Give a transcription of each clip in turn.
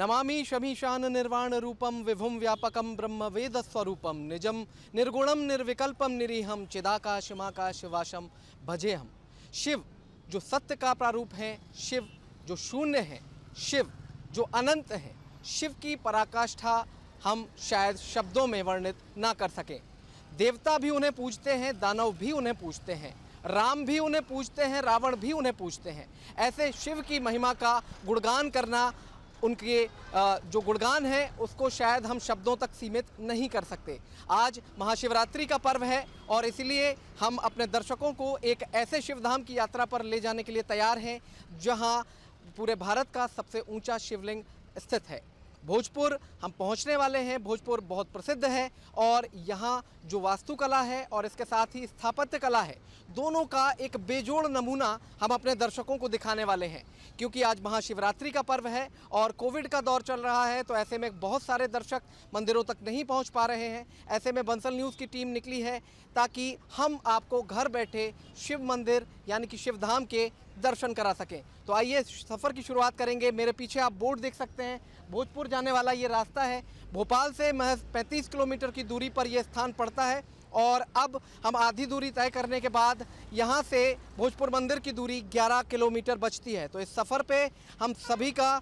नमामि शमीशान निर्वाण रूपम विभुम व्यापकम ब्रह्म वेद स्वरूपम निजम निर्गुणम निर्विकल्पम निरीहम चिदाकाशमाकाश वाशम भजे हम। शिव जो सत्य का प्रारूप है, शिव जो शून्य है, शिव जो अनंत है, शिव की पराकाष्ठा हम शायद शब्दों में वर्णित ना कर सकें। देवता भी उन्हें पूजते हैं, दानव भी उन्हें पूजते हैं, राम भी उन्हें पूजते हैं, रावण भी उन्हें पूजते हैं। ऐसे शिव की महिमा का गुणगान करना, उनके जो गुणगान है उसको शायद हम शब्दों तक सीमित नहीं कर सकते। आज महाशिवरात्रि का पर्व है और इसीलिए हम अपने दर्शकों को एक ऐसे शिवधाम की यात्रा पर ले जाने के लिए तैयार हैं जहां पूरे भारत का सबसे ऊंचा शिवलिंग स्थित है। भोजपुर हम पहुंचने वाले हैं। भोजपुर बहुत प्रसिद्ध है और यहाँ जो वास्तुकला है और इसके साथ ही स्थापत्य कला है, दोनों का एक बेजोड़ नमूना हम अपने दर्शकों को दिखाने वाले हैं। क्योंकि आज महाशिवरात्रि का पर्व है और कोविड का दौर चल रहा है, तो ऐसे में बहुत सारे दर्शक मंदिरों तक नहीं पहुंच पा रहे हैं। ऐसे में बंसल न्यूज़ की टीम निकली है ताकि हम आपको घर बैठे शिव मंदिर यानी कि शिवधाम के दर्शन करा सकें। तो आइए सफ़र की शुरुआत करेंगे। मेरे पीछे आप बोर्ड देख सकते हैं, भोजपुर जाने वाला ये रास्ता है। भोपाल से महज 35 किलोमीटर की दूरी पर यह स्थान पड़ता है और अब हम आधी दूरी तय करने के बाद यहाँ से भोजपुर मंदिर की दूरी 11 किलोमीटर बचती है। तो इस सफ़र पे हम सभी का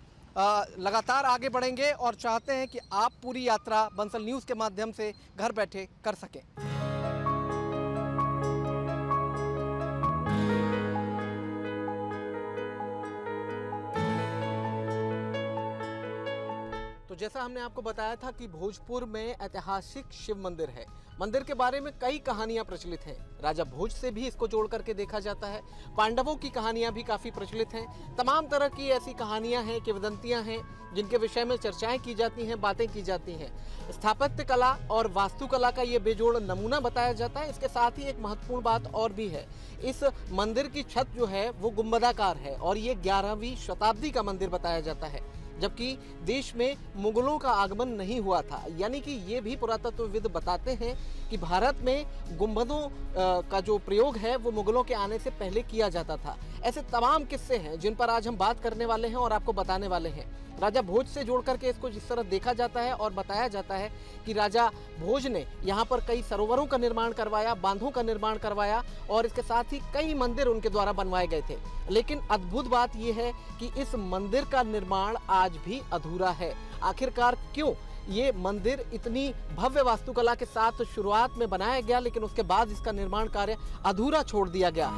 लगातार आगे बढ़ेंगे और चाहते हैं कि आप पूरी यात्रा बंसल न्यूज़ के माध्यम से घर बैठे कर सकें। तो जैसा हमने आपको बताया था कि भोजपुर में ऐतिहासिक शिव मंदिर है। मंदिर के बारे में कई कहानियां प्रचलित हैं। राजा भोज से भी इसको जोड़ करके देखा जाता है। पांडवों की कहानियां भी काफ़ी प्रचलित हैं। तमाम तरह की ऐसी कहानियां हैं, किंवदंतियां हैं जिनके विषय में चर्चाएं की जाती हैं, बातें की जाती हैं। स्थापत्य कला और वास्तुकला का ये बेजोड़ नमूना बताया जाता है। इसके साथ ही एक महत्वपूर्ण बात और भी है, इस मंदिर की छत जो है वो गुंबदाकार है और ये 11वीं शताब्दी का मंदिर बताया जाता है, जबकि देश में मुगलों का आगमन नहीं हुआ था। यानी कि ये भी पुरातत्वविद बताते हैं कि भारत में गुंबदों का जो प्रयोग है वो मुगलों के आने से पहले किया जाता था। ऐसे तमाम किस्से हैं जिन पर आज हम बात करने वाले हैं और आपको बताने वाले हैं। राजा भोज से जोड़ करके इसको जिस तरह देखा जाता है और बताया जाता है कि राजा भोज ने यहाँ पर कई सरोवरों का निर्माण करवाया, बांधों का निर्माण करवाया और इसके साथ ही कई मंदिर उनके द्वारा बनवाए गए थे। लेकिन अद्भुत बात यह है कि इस मंदिर का निर्माण आज भी अधूरा है। आखिरकार क्यों ये मंदिर इतनी भव्य वास्तुकला के साथ शुरुआत में बनाया गया लेकिन उसके बाद इसका निर्माण कार्य अधूरा छोड़ दिया गया?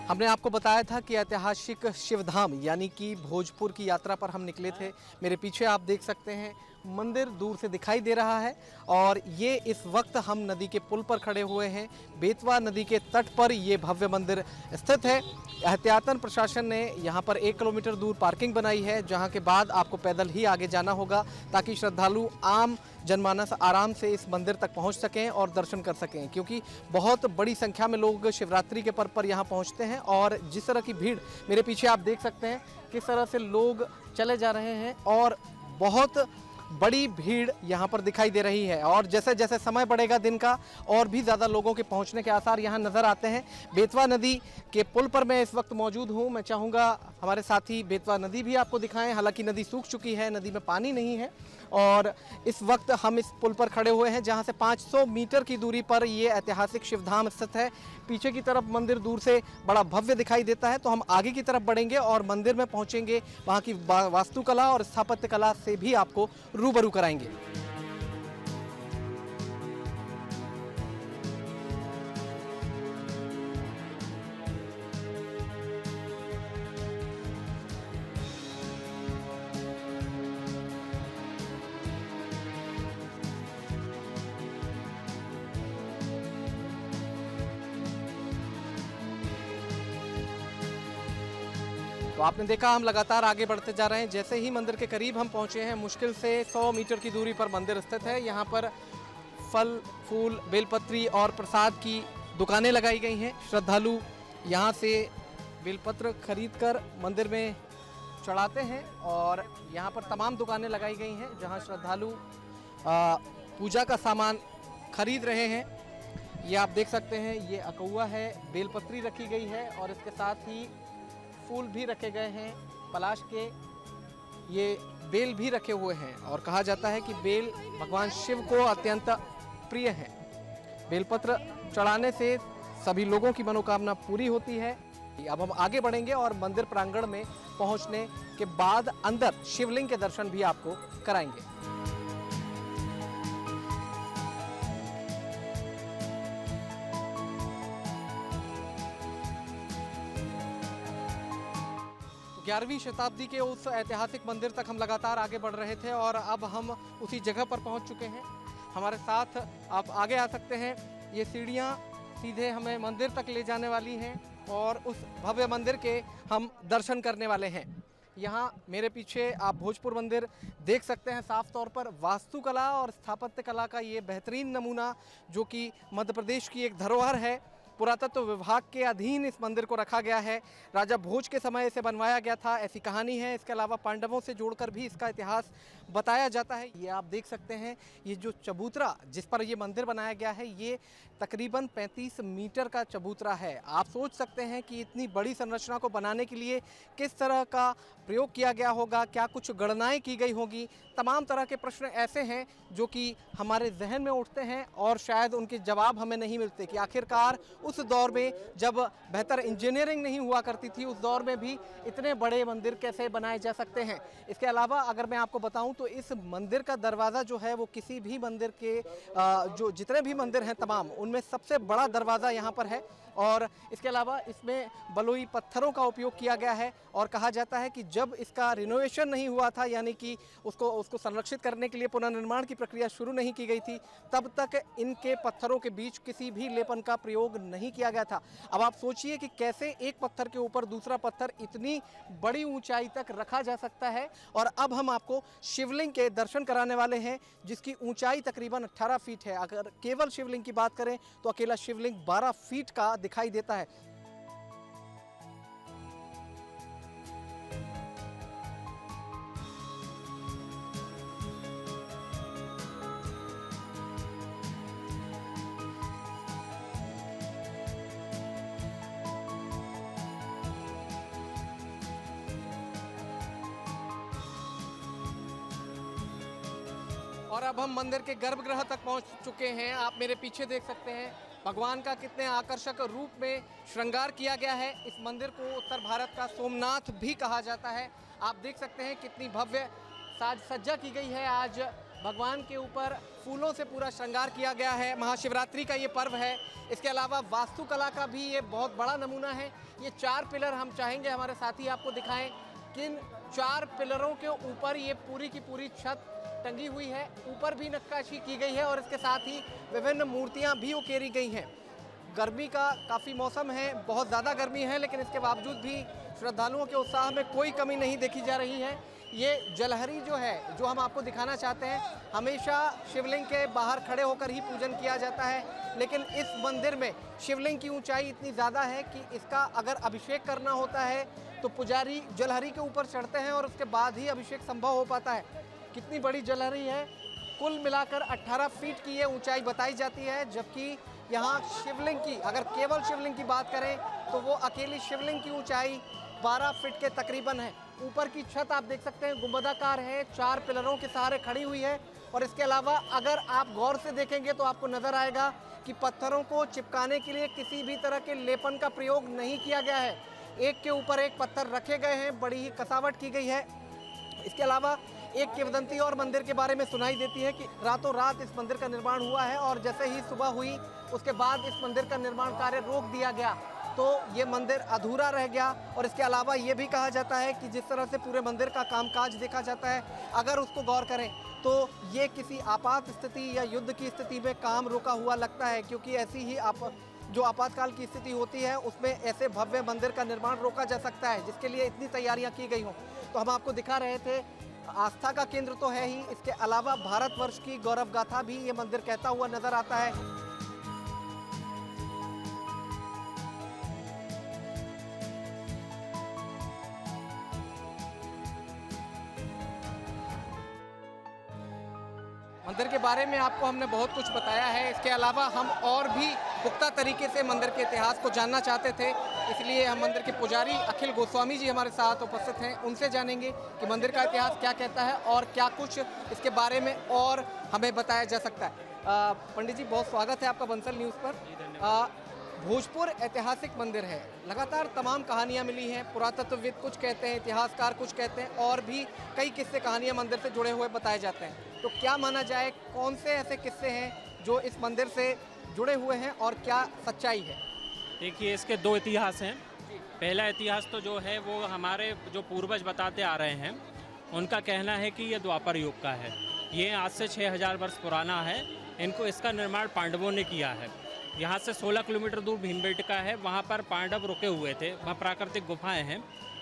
हमने आपको बताया था कि ऐतिहासिक शिवधाम यानी कि भोजपुर की यात्रा पर हम निकले थे। मेरे पीछे आप देख सकते हैं मंदिर दूर से दिखाई दे रहा है और ये इस वक्त हम नदी के पुल पर खड़े हुए हैं। बेतवा नदी के तट पर ये भव्य मंदिर स्थित है। एहतियातन प्रशासन ने यहाँ पर 1 किलोमीटर दूर पार्किंग बनाई है, जहाँ के बाद आपको पैदल ही आगे जाना होगा ताकि श्रद्धालु आम जनमानस आराम से इस मंदिर तक पहुँच सकें और दर्शन कर सकें। क्योंकि बहुत बड़ी संख्या में लोग शिवरात्रि के पर्व पर यहाँ पहुँचते हैं और जिस तरह की भीड़ मेरे पीछे आप देख सकते हैं किस तरह से लोग चले जा रहे हैं और बहुत बड़ी भीड़ यहाँ पर दिखाई दे रही है। और जैसे जैसे समय बढ़ेगा दिन का और भी ज़्यादा लोगों के पहुँचने के आसार यहाँ नज़र आते हैं। बेतवा नदी के पुल पर मैं इस वक्त मौजूद हूँ। मैं चाहूँगा हमारे साथी बेतवा नदी भी आपको दिखाएं। हालांकि नदी सूख चुकी है, नदी में पानी नहीं है और इस वक्त हम इस पुल पर खड़े हुए हैं जहाँ से 500 मीटर की दूरी पर ये ऐतिहासिक शिवधाम स्थित है। पीछे की तरफ मंदिर दूर से बड़ा भव्य दिखाई देता है। तो हम आगे की तरफ बढ़ेंगे और मंदिर में पहुँचेंगे, वहाँ की वास्तुकला और स्थापत्य कला से भी आपको रूबरू कराएंगे। तो आपने देखा हम लगातार आगे बढ़ते जा रहे हैं। जैसे ही मंदिर के करीब हम पहुंचे हैं, मुश्किल से 100 मीटर की दूरी पर मंदिर स्थित है। यहाँ पर फल, फूल, बेलपत्री और प्रसाद की दुकानें लगाई गई हैं। श्रद्धालु यहाँ से बेलपत्र खरीदकर मंदिर में चढ़ाते हैं और यहाँ पर तमाम दुकानें लगाई गई हैं जहाँ श्रद्धालु पूजा का सामान खरीद रहे हैं। ये आप देख सकते हैं, ये अकौआ है, बेलपत्री रखी गई है और इसके साथ ही फूल भी रखे गए हैं पलाश के। ये बेल भी रखे हुए हैं और कहा जाता है कि बेल भगवान शिव को अत्यंत प्रिय है। बेलपत्र चढ़ाने से सभी लोगों की मनोकामना पूरी होती है। अब हम आगे बढ़ेंगे और मंदिर प्रांगण में पहुंचने के बाद अंदर शिवलिंग के दर्शन भी आपको कराएंगे। तो 11वीं शताब्दी के उस ऐतिहासिक मंदिर तक हम लगातार आगे बढ़ रहे थे और अब हम उसी जगह पर पहुंच चुके हैं। हमारे साथ आप आगे आ सकते हैं। ये सीढ़ियां सीधे हमें मंदिर तक ले जाने वाली हैं और उस भव्य मंदिर के हम दर्शन करने वाले हैं। यहाँ मेरे पीछे आप भोजपुर मंदिर देख सकते हैं। साफ तौर पर वास्तुकला और स्थापत्य कला का ये बेहतरीन नमूना, जो कि मध्य प्रदेश की एक धरोहर है। पुरातत्व विभाग के अधीन इस मंदिर को रखा गया है। राजा भोज के समय इसे बनवाया गया था, ऐसी कहानी है। इसके अलावा पांडवों से जोड़कर भी इसका इतिहास बताया जाता है। ये आप देख सकते हैं, ये जो चबूतरा जिस पर ये मंदिर बनाया गया है, ये तकरीबन 35 मीटर का चबूतरा है। आप सोच सकते हैं कि इतनी बड़ी संरचना को बनाने के लिए किस तरह का प्रयोग किया गया होगा, क्या कुछ गणनाएं की गई होगी। तमाम तरह के प्रश्न ऐसे हैं जो कि हमारे जहन में उठते हैं और शायद उनके जवाब हमें नहीं मिलते कि आखिरकार उस दौर में जब बेहतर इंजीनियरिंग नहीं हुआ करती थी, उस दौर में भी इतने बड़े मंदिर कैसे बनाए जा सकते हैं। इसके अलावा अगर मैं आपको बताऊं तो इस मंदिर का दरवाज़ा जो है वो किसी भी मंदिर के जो जितने भी मंदिर हैं तमाम, उनमें सबसे बड़ा दरवाज़ा यहाँ पर है। और इसके अलावा इसमें बलुई पत्थरों का उपयोग किया गया है और कहा जाता है कि जब इसका रिनोवेशन नहीं हुआ था, यानी कि उसको संरक्षित करने के लिए पुनर्निर्माण की प्रक्रिया शुरू नहीं की गई थी, तब तक इनके पत्थरों के बीच किसी भी लेपन का प्रयोग नहीं किया गया था। अब आप सोचिए कि कैसे एक पत्थर के ऊपर दूसरा पत्थर इतनी बड़ी ऊंचाई तक रखा जा सकता है। और अब हम आपको शिवलिंग के दर्शन कराने वाले हैं, जिसकी ऊंचाई तकरीबन 18 फीट है। अगर केवल शिवलिंग की बात करें तो अकेला शिवलिंग 12 फीट का दिखाई देता है। और अब हम मंदिर के गर्भगृह तक पहुंच चुके हैं। आप मेरे पीछे देख सकते हैं भगवान का कितने आकर्षक रूप में श्रृंगार किया गया है। इस मंदिर को उत्तर भारत का सोमनाथ भी कहा जाता है। आप देख सकते हैं कितनी भव्य साज सज्जा की गई है। आज भगवान के ऊपर फूलों से पूरा श्रृंगार किया गया है। महाशिवरात्रि का ये पर्व है। इसके अलावा वास्तुकला का भी ये बहुत बड़ा नमूना है। ये 4 पिलर हम चाहेंगे हमारे साथी आपको दिखाएं। किन 4 पिलरों के ऊपर ये पूरी की पूरी छत टंगी हुई है। ऊपर भी नक्काशी की गई है और इसके साथ ही विभिन्न मूर्तियां भी उकेरी गई हैं। गर्मी का काफ़ी मौसम है, बहुत ज़्यादा गर्मी है, लेकिन इसके बावजूद भी श्रद्धालुओं के उत्साह में कोई कमी नहीं देखी जा रही है। ये जलहरी जो है, जो हम आपको दिखाना चाहते हैं, हमेशा शिवलिंग के बाहर खड़े होकर ही पूजन किया जाता है, लेकिन इस मंदिर में शिवलिंग की ऊंचाई इतनी ज़्यादा है कि इसका अगर अभिषेक करना होता है तो पुजारी जलहरी के ऊपर चढ़ते हैं और उसके बाद ही अभिषेक संभव हो पाता है। कितनी बड़ी जलहरी है, कुल मिलाकर 18 फीट की ये ऊंचाई बताई जाती है। जबकि यहाँ शिवलिंग की, अगर केवल शिवलिंग की बात करें तो वो अकेली शिवलिंग की ऊंचाई 12 फीट के तकरीबन है। ऊपर की छत आप देख सकते हैं गुंबदाकार है, 4 पिलरों के सहारे खड़ी हुई है। और इसके अलावा अगर आप गौर से देखेंगे तो आपको नज़र आएगा कि पत्थरों को चिपकाने के लिए किसी भी तरह के लेपन का प्रयोग नहीं किया गया है। एक के ऊपर एक पत्थर रखे गए हैं, बड़ी ही कसावट की गई है। इसके अलावा एक किंवदंती और मंदिर के बारे में सुनाई देती है कि रातों रात इस मंदिर का निर्माण हुआ है और जैसे ही सुबह हुई उसके बाद इस मंदिर का निर्माण कार्य रोक दिया गया, तो ये मंदिर अधूरा रह गया। और इसके अलावा ये भी कहा जाता है कि जिस तरह से पूरे मंदिर का कामकाज देखा जाता है, अगर उसको गौर करें तो ये किसी आपात स्थिति या युद्ध की स्थिति में काम रुका हुआ लगता है, क्योंकि ऐसी ही जो आपातकाल की स्थिति होती है उसमें ऐसे भव्य मंदिर का निर्माण रोका जा सकता है, जिसके लिए इतनी तैयारियां की गई हों। तो हम आपको दिखा रहे थे, आस्था का केंद्र तो है ही, इसके अलावा भारतवर्ष की गौरव गाथा भी ये मंदिर कहता हुआ नजर आता है। मंदिर के बारे में आपको हमने बहुत कुछ बताया है। इसके अलावा हम और भी पुख्ता तरीके से मंदिर के इतिहास को जानना चाहते थे, इसलिए हम मंदिर के पुजारी अखिल गोस्वामी जी हमारे साथ उपस्थित हैं। उनसे जानेंगे कि मंदिर का इतिहास क्या कहता है और क्या कुछ इसके बारे में और हमें बताया जा सकता है। पंडित जी, बहुत स्वागत है आपका बंसल न्यूज़ पर। भोजपुर ऐतिहासिक मंदिर है, लगातार तमाम कहानियां मिली हैं, पुरातत्वविद कुछ कहते हैं, इतिहासकार कुछ कहते हैं, और भी कई किस्से कहानियां मंदिर से जुड़े हुए बताए जाते हैं। तो क्या माना जाए, कौन से ऐसे किस्से हैं जो इस मंदिर से जुड़े हुए हैं और क्या सच्चाई है? देखिए, इसके दो इतिहास हैं। पहला इतिहास तो जो है वो हमारे जो पूर्वज बताते आ रहे हैं, उनका कहना है कि ये द्वापर युग का है। ये आज से 6000 वर्ष पुराना है। इसका निर्माण पांडवों ने किया है। यहाँ से 16 किलोमीटर दूर भीमबेटका है, वहाँ पर पांडव रुके हुए थे। वहाँ प्राकृतिक गुफाएं हैं।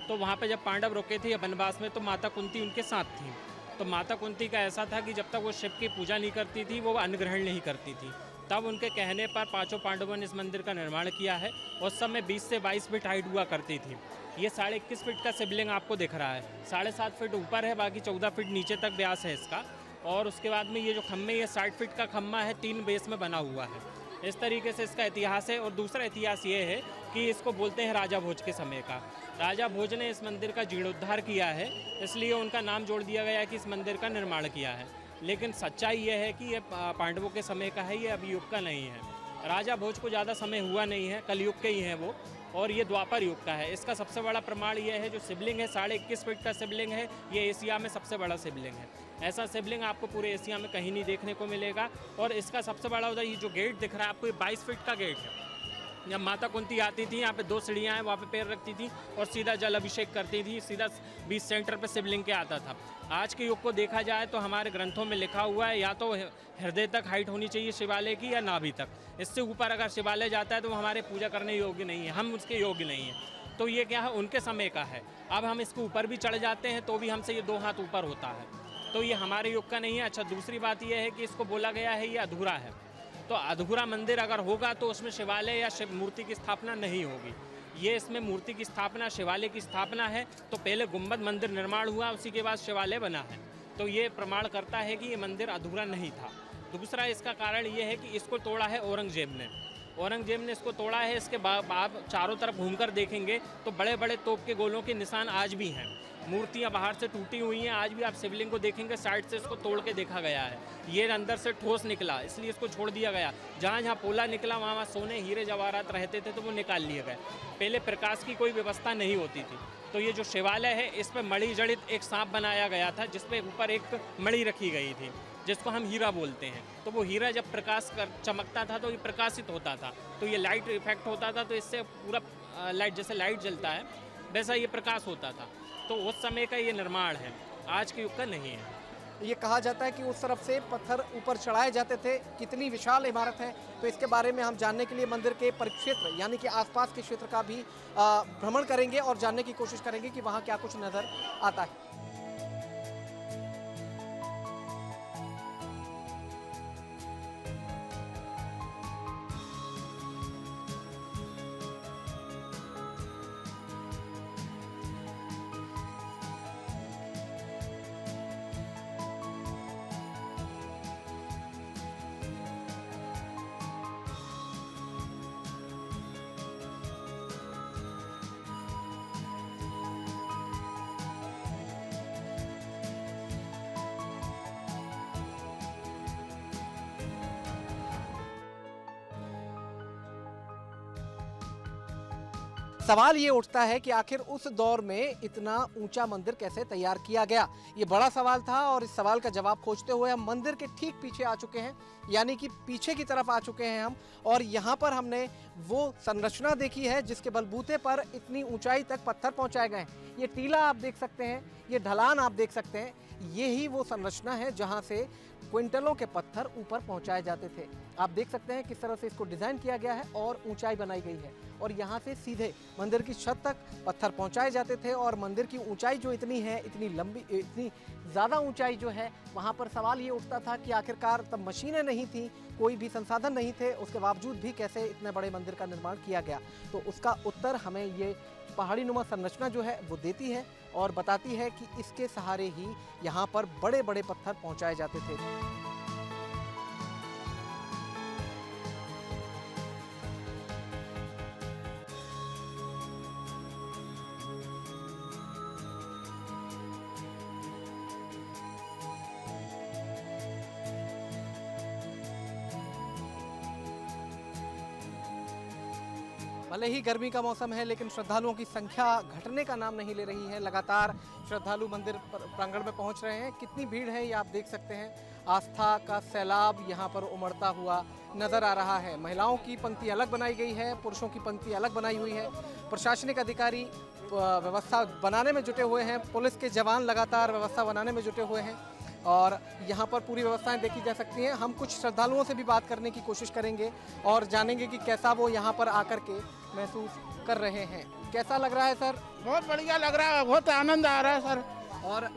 तो वहाँ पे जब पांडव रुके थे वनवास में, तो माता कुंती उनके साथ थी। तो माता कुंती का ऐसा था कि जब तक वो शिव की पूजा नहीं करती थी, वो अन्न ग्रहण नहीं करती थी। तब उनके कहने पर पांचों पांडवों ने इस मंदिर का निर्माण किया है। उस समय 20 से 22 फीट हाइट हुआ करती थी। ये 21.5 फीट का शिवलिंग आपको दिख रहा है। 7.5 फीट ऊपर है, बाकी 14 फीट नीचे तक व्यास है इसका। और उसके बाद में ये जो खम्भे, ये 60 फीट का खम्भा है, 3 बेस में बना हुआ है। इस तरीके से इसका इतिहास है। और दूसरा इतिहास ये है कि इसको बोलते हैं राजा भोज के समय का। राजा भोज ने इस मंदिर का जीर्णोद्धार किया है, इसलिए उनका नाम जोड़ दिया गया कि इस मंदिर का निर्माण किया है। लेकिन सच्चाई ये है कि ये पांडवों के समय का है, ये अभी युग का नहीं है। राजा भोज को ज़्यादा समय हुआ नहीं है, कलयुग के ही हैं वो। और ये द्वापर युग का है। इसका सबसे बड़ा प्रमाण ये है, जो शिवलिंग है 21.5 फीट का शिवलिंग है। ये एशिया में सबसे बड़ा शिवलिंग है। ऐसा शिवलिंग आपको पूरे एशिया में कहीं नहीं देखने को मिलेगा। और इसका सबसे बड़ा उधर ये जो गेट दिख रहा है आपको, ये 22 फीट का गेट है। जब माता कुंती आती थी, यहाँ पे 2 सीढ़ियाँ हैं, वहाँ पे पैर रखती थी और सीधा जल अभिषेक करती थी। सीधा 20 सेंटर पे शिवलिंग के आता था। आज के युग को देखा जाए तो हमारे ग्रंथों में लिखा हुआ है, या तो हृदय तक हाइट होनी चाहिए शिवालय की, या नाभि तक। इससे ऊपर अगर शिवालय जाता है तो वो हमारे पूजा करने योग्य नहीं है, हम उसके योग्य नहीं हैं। तो ये क्या है, उनके समय का है। अब हम इसके ऊपर भी चढ़ जाते हैं तो भी हमसे ये 2 हाथ ऊपर होता है। तो ये हमारे युग का नहीं है। अच्छा, दूसरी बात यह है कि इसको बोला गया है ये अधूरा है। तो अधूरा मंदिर अगर होगा तो उसमें शिवालय या शिव मूर्ति की स्थापना नहीं होगी। ये इसमें मूर्ति की स्थापना, शिवालय की स्थापना है। तो पहले गुंबद मंदिर निर्माण हुआ, उसी के बाद शिवालय बना है। तो ये प्रमाण करता है कि ये मंदिर अधूरा नहीं था। दूसरा इसका कारण ये है कि इसको तोड़ा है औरंगजेब ने। औरंगजेब ने इसको तोड़ा है। इसके बाद आप चारों तरफ घूमकर देखेंगे तो बड़े बड़े तोप के गोलों के निशान आज भी हैं। मूर्तियां बाहर से टूटी हुई हैं, आज भी आप शिवलिंग को देखेंगे साइड से इसको तोड़ के देखा गया है। ये अंदर से ठोस निकला, इसलिए इसको छोड़ दिया गया। जहाँ जहाँ पोला निकला वहाँ सोने हीरे जवाहरात रहते थे तो वो निकाल लिए गए। पहले प्रकाश की कोई व्यवस्था नहीं होती थी। तो ये जो शिवालय है, इस पर मणि जड़ित एक सांप बनाया गया था, जिसपे ऊपर एक मणि रखी गई थी, जिसको हम हीरा बोलते हैं। तो वो हीरा जब प्रकाश कर चमकता था तो ये प्रकाशित होता था, तो ये लाइट इफेक्ट होता था। तो इससे पूरा लाइट, जैसे लाइट जलता है वैसा ये प्रकाश होता था। तो उस समय का ये निर्माण है, आज के युग का नहीं है। ये कहा जाता है कि उस तरफ से पत्थर ऊपर चढ़ाए जाते थे। कितनी विशाल इमारत है, तो इसके बारे में हम जानने के लिए मंदिर के परिक्षेत्र यानी कि आसपास के क्षेत्र का भी भ्रमण करेंगे और जानने की कोशिश करेंगे कि वहाँ क्या कुछ नज़र आता है। सवाल ये उठता है कि आखिर उस दौर में इतना ऊंचा मंदिर कैसे तैयार किया गया। ये बड़ा सवाल था और इस सवाल का जवाब खोजते हुए हम मंदिर के ठीक पीछे आ चुके हैं, यानी कि पीछे की तरफ आ चुके हैं हम। और यहाँ पर हमने वो संरचना देखी है जिसके बलबूते पर इतनी ऊंचाई तक पत्थर पहुँचाए गए हैं। ये टीला आप देख सकते हैं, ये ढलान आप देख सकते हैं। ये ही वो संरचना है जहाँ से क्विंटलों के पत्थर ऊपर पहुँचाए जाते थे। आप देख सकते हैं किस तरह से इसको डिज़ाइन किया गया है और ऊंचाई बनाई गई है। और यहाँ से सीधे मंदिर की छत तक पत्थर पहुँचाए जाते थे। और मंदिर की ऊंचाई जो इतनी है, इतनी लंबी, इतनी ज़्यादा ऊंचाई जो है, वहाँ पर सवाल ये उठता था कि आखिरकार तब मशीनें नहीं थी, कोई भी संसाधन नहीं थे, उसके बावजूद भी कैसे इतने बड़े मंदिर का निर्माण किया गया। तो उसका उत्तर हमें ये पहाड़ी नुमा संरचना जो है वो देती है और बताती है कि इसके सहारे ही यहाँ पर बड़े बड़े पत्थर पहुँचाए जाते थे। भले ही गर्मी का मौसम है लेकिन श्रद्धालुओं की संख्या घटने का नाम नहीं ले रही है। लगातार श्रद्धालु मंदिर प्रांगण में पहुंच रहे हैं। कितनी भीड़ है ये आप देख सकते हैं। आस्था का सैलाब यहाँ पर उमड़ता हुआ नजर आ रहा है। महिलाओं की पंक्ति अलग बनाई गई है, पुरुषों की पंक्ति अलग बनाई हुई है। प्रशासनिक अधिकारी व्यवस्था बनाने में जुटे हुए हैं, पुलिस के जवान लगातार व्यवस्था बनाने में जुटे हुए हैं और यहाँ पर पूरी व्यवस्थाएं देखी जा सकती हैं। हम कुछ श्रद्धालुओं से भी बात करने की कोशिश करेंगे और जानेंगे कि कैसा वो यहाँ पर आकर के महसूस कर रहे हैं। कैसा लग रहा है सर? बहुत बढ़िया लग रहा है, बहुत आनंद आ रहा है सर। और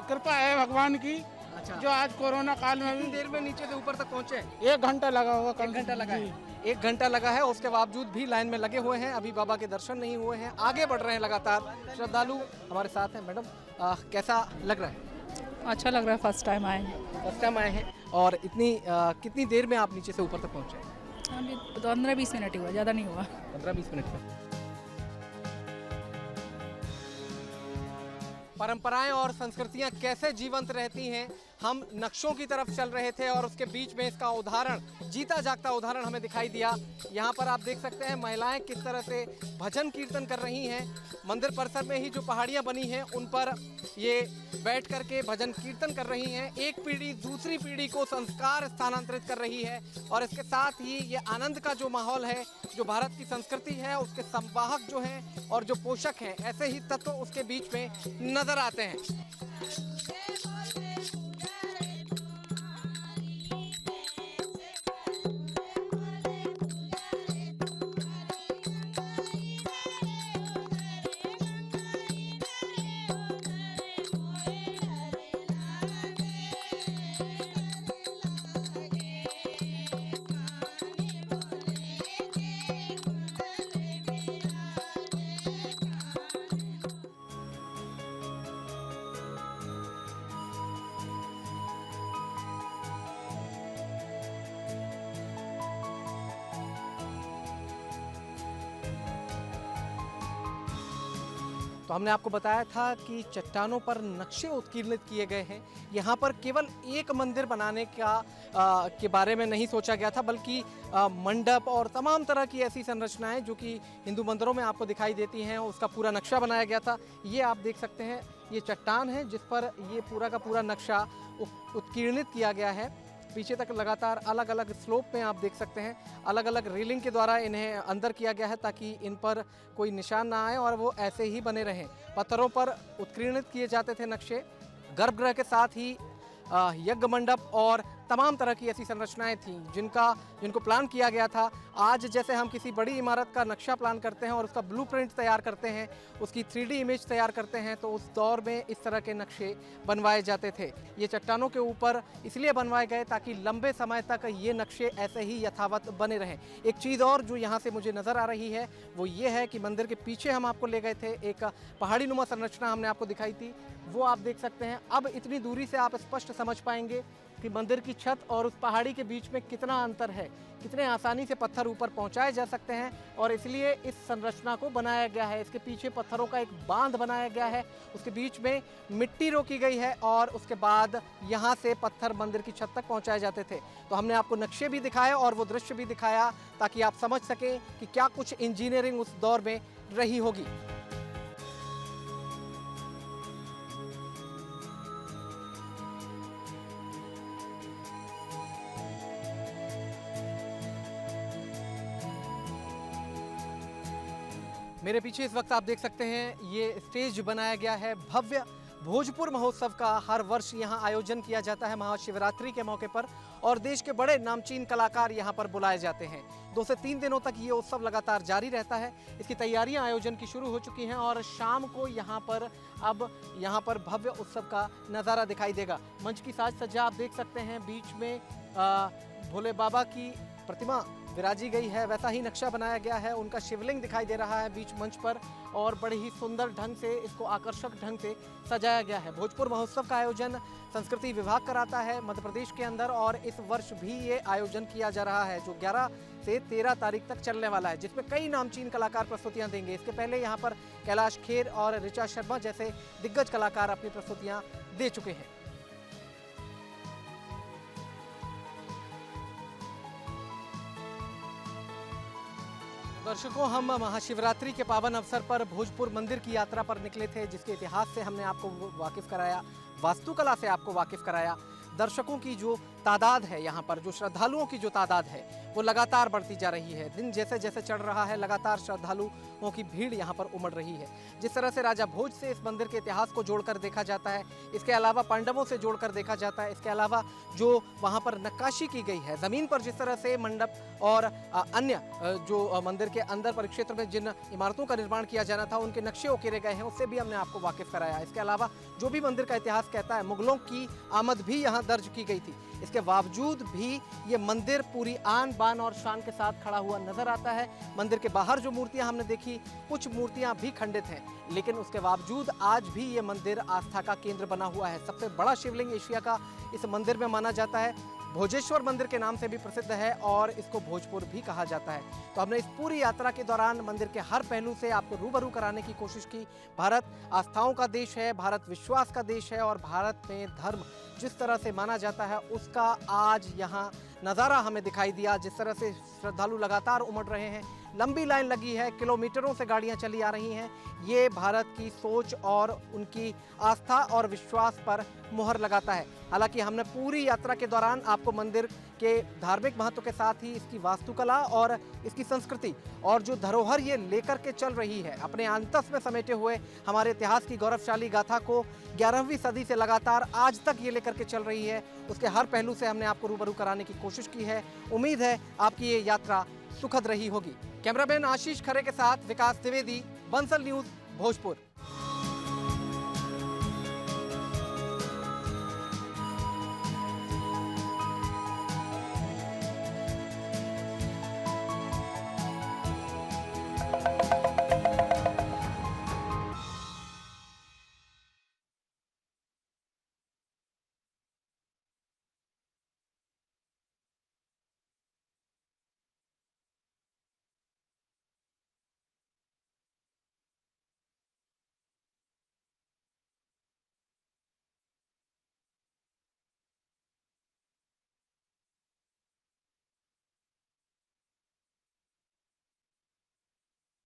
कृपा है भगवान की। अच्छा, जो आज कोरोना काल में कितनी भी देर में नीचे से ऊपर तक पहुँचे? 1 घंटा लगा होगा। 1 घंटा लगा है। 1 घंटा लगा है, उसके बावजूद भी लाइन में लगे हुए हैं। अभी बाबा के दर्शन नहीं हुए हैं, आगे बढ़ रहे हैं लगातार श्रद्धालु। हमारे साथ हैं मैडम, कैसा लग रहा है? अच्छा लग रहा है, फर्स्ट टाइम आए हैं। फर्स्ट टाइम आए हैं। और कितनी देर में आप नीचे से ऊपर तक पहुँचे? अभी 15-20 मिनट ही हुआ, ज़्यादा नहीं हुआ। 15-20 मिनट में। परंपराएं और संस्कृतियां कैसे जीवंत रहती हैं, हम नक्शों की तरफ चल रहे थे और उसके बीच में इसका उदाहरण, जीता जागता उदाहरण हमें दिखाई दिया। यहाँ पर आप देख सकते हैं महिलाएं किस तरह से भजन कीर्तन कर रही हैं। मंदिर परिसर में ही जो पहाड़ियाँ बनी हैं उन पर ये बैठ करके भजन कीर्तन कर रही हैं। एक पीढ़ी दूसरी पीढ़ी को संस्कार स्थानांतरित कर रही है और इसके साथ ही ये आनंद का जो माहौल है, जो भारत की संस्कृति है उसके संवाहक जो हैं और जो पोषक हैं, ऐसे ही तत्व उसके बीच में नजर आते हैं। तो हमने आपको बताया था कि चट्टानों पर नक्शे उत्कीर्णित किए गए हैं। यहाँ पर केवल एक मंदिर बनाने के बारे में नहीं सोचा गया था, बल्कि मंडप और तमाम तरह की ऐसी संरचनाएं जो कि हिंदू मंदिरों में आपको दिखाई देती हैं, उसका पूरा नक्शा बनाया गया था। ये आप देख सकते हैं, ये चट्टान है जिस पर ये पूरा का पूरा नक्शा उत्कीर्णित किया गया है। पीछे तक लगातार अलग अलग स्लोप में आप देख सकते हैं, अलग अलग रेलिंग के द्वारा इन्हें अंदर किया गया है ताकि इन पर कोई निशान ना आए और वो ऐसे ही बने रहें। पत्थरों पर उत्कीर्णित किए जाते थे नक्शे। गर्भगृह के साथ ही यज्ञ मंडप और तमाम तरह की ऐसी संरचनाएं थीं जिनको प्लान किया गया था। आज जैसे हम किसी बड़ी इमारत का नक्शा प्लान करते हैं और उसका ब्लूप्रिंट तैयार करते हैं, उसकी 3D इमेज तैयार करते हैं, तो उस दौर में इस तरह के नक्शे बनवाए जाते थे। ये चट्टानों के ऊपर इसलिए बनवाए गए ताकि लंबे समय तक ये नक्शे ऐसे ही यथावत बने रहें। एक चीज़ और जो यहाँ से मुझे नज़र आ रही है वो ये है कि मंदिर के पीछे हम आपको ले गए थे, एक पहाड़ी नुमा संरचना हमने आपको दिखाई थी, वो आप देख सकते हैं। अब इतनी दूरी से आप स्पष्ट समझ पाएंगे कि मंदिर की छत और उस पहाड़ी के बीच में कितना अंतर है, कितने आसानी से पत्थर ऊपर पहुंचाए जा सकते हैं और इसलिए इस संरचना को बनाया गया है। इसके पीछे पत्थरों का एक बांध बनाया गया है, उसके बीच में मिट्टी रोकी गई है और उसके बाद यहाँ से पत्थर मंदिर की छत तक पहुंचाए जाते थे। तो हमने आपको नक्शे भी दिखाए और वो दृश्य भी दिखाया ताकि आप समझ सकें कि क्या कुछ इंजीनियरिंग उस दौर में रही होगी। मेरे पीछे इस वक्त आप देख सकते हैं ये स्टेज बनाया गया है भव्य। भोजपुर महोत्सव का हर वर्ष यहाँ आयोजन किया जाता है महाशिवरात्रि के मौके पर और देश के बड़े नामचीन कलाकार यहाँ पर बुलाए जाते हैं। 2 से 3 दिनों तक ये उत्सव लगातार जारी रहता है। इसकी तैयारियां आयोजन की शुरू हो चुकी हैं और शाम को यहाँ पर भव्य उत्सव का नज़ारा दिखाई देगा। मंच की साज सज्जा आप देख सकते हैं, बीच में भोले बाबा की प्रतिमा विराजी गई है, वैसा ही नक्शा बनाया गया है। उनका शिवलिंग दिखाई दे रहा है बीच मंच पर और बड़े ही सुंदर ढंग से इसको आकर्षक ढंग से सजाया गया है। भोजपुर महोत्सव का आयोजन संस्कृति विभाग कराता है मध्य प्रदेश के अंदर और इस वर्ष भी ये आयोजन किया जा रहा है जो 11 से 13 तारीख तक चलने वाला है, जिसमें कई नामचीन कलाकार प्रस्तुतियां देंगे। इसके पहले यहाँ पर कैलाश खेर और ऋचा शर्मा जैसे दिग्गज कलाकार अपनी प्रस्तुतियां दे चुके हैं। दर्शकों, हम महाशिवरात्रि के पावन अवसर पर भोजपुर मंदिर की यात्रा पर निकले थे, जिसके इतिहास से हमने आपको वाकिफ कराया, वास्तुकला से आपको वाकिफ कराया। दर्शकों की जो तादाद है यहाँ पर, जो श्रद्धालुओं की जो तादाद है वो लगातार बढ़ती जा रही है। दिन जैसे जैसे चढ़ रहा है, लगातार श्रद्धालुओं की भीड़ यहाँ पर उमड़ रही है। जिस तरह से राजा भोज से इस मंदिर के इतिहास को जोड़कर देखा जाता है, इसके अलावा पांडवों से जोड़कर देखा जाता है, इसके अलावा जो वहाँ पर नक्काशी की गई है ज़मीन पर, जिस तरह से मंडप और अन्य जो मंदिर के अंदर परिक्षेत्र में जिन इमारतों का निर्माण किया जाना था उनके नक्शे उकेरे गए हैं, उससे भी हमने आपको वाकिफ कराया। इसके अलावा जो भी मंदिर का इतिहास कहता है, मुगलों की आमद भी यहाँ दर्ज की गई थी, इसके बावजूद भी ये मंदिर पूरी आन बान और शान के साथ खड़ा हुआ नजर आता है। मंदिर के बाहर जो मूर्तियां हमने देखी, कुछ मूर्तियां भी खंडित हैं, लेकिन उसके बावजूद आज भी ये मंदिर आस्था का केंद्र बना हुआ है। सबसे बड़ा शिवलिंग एशिया का इस मंदिर में माना जाता है, भोजेश्वर मंदिर के नाम से भी प्रसिद्ध है और इसको भोजपुर भी कहा जाता है। तो हमने इस पूरी यात्रा के दौरान मंदिर के हर पहलू से आपको रूबरू कराने की कोशिश की। भारत आस्थाओं का देश है, भारत विश्वास का देश है और भारत में धर्म जिस तरह से माना जाता है उसका आज यहाँ नज़ारा हमें दिखाई दिया। जिस तरह से श्रद्धालु लगातार उमड़ रहे हैं, लंबी लाइन लगी है, किलोमीटरों से गाड़ियां चली आ रही हैं, ये भारत की सोच और उनकी आस्था और विश्वास पर मुहर लगाता है। हालांकि हमने पूरी यात्रा के दौरान आपको मंदिर के धार्मिक महत्व के साथ ही इसकी वास्तुकला और इसकी संस्कृति और जो धरोहर ये लेकर के चल रही है, अपने अंतस में समेटे हुए हमारे इतिहास की गौरवशाली गाथा को 11वीं सदी से लगातार आज तक ये लेकर के चल रही है, उसके हर पहलू से हमने आपको रूबरू कराने की कोशिश की है। उम्मीद है आपकी ये यात्रा सुखद रही होगी। कैमरामैन आशीष खरे के साथ विकास द्विवेदी, बंसल न्यूज़, भोजपुर।